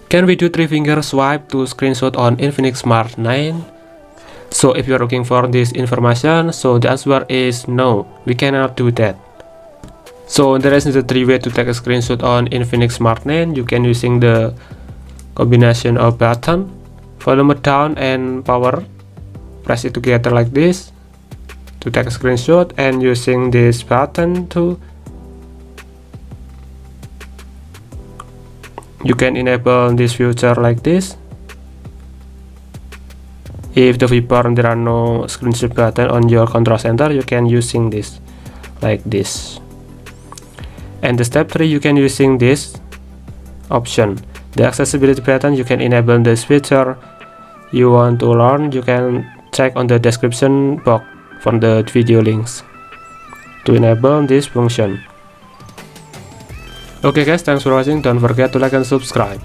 Can we do 3-finger swipe to screenshot on Infinix Smart 9? So if you're looking for this information, so the answer is no, we cannot do that. So there is the 3 ways to take a screenshot on Infinix Smart 9. You can using the combination of button, volume down and power. Press it together like this to take a screenshot, and using this button to you can enable this feature like this. If the viewport there are no screenshot button on your control center, you can using this like this. And the step 3, you can using this option, the accessibility button. You can enable this feature you want to learn. You can check on the description box for the video links to enable this function. Okay guys, thanks for watching. Don't forget to like and subscribe.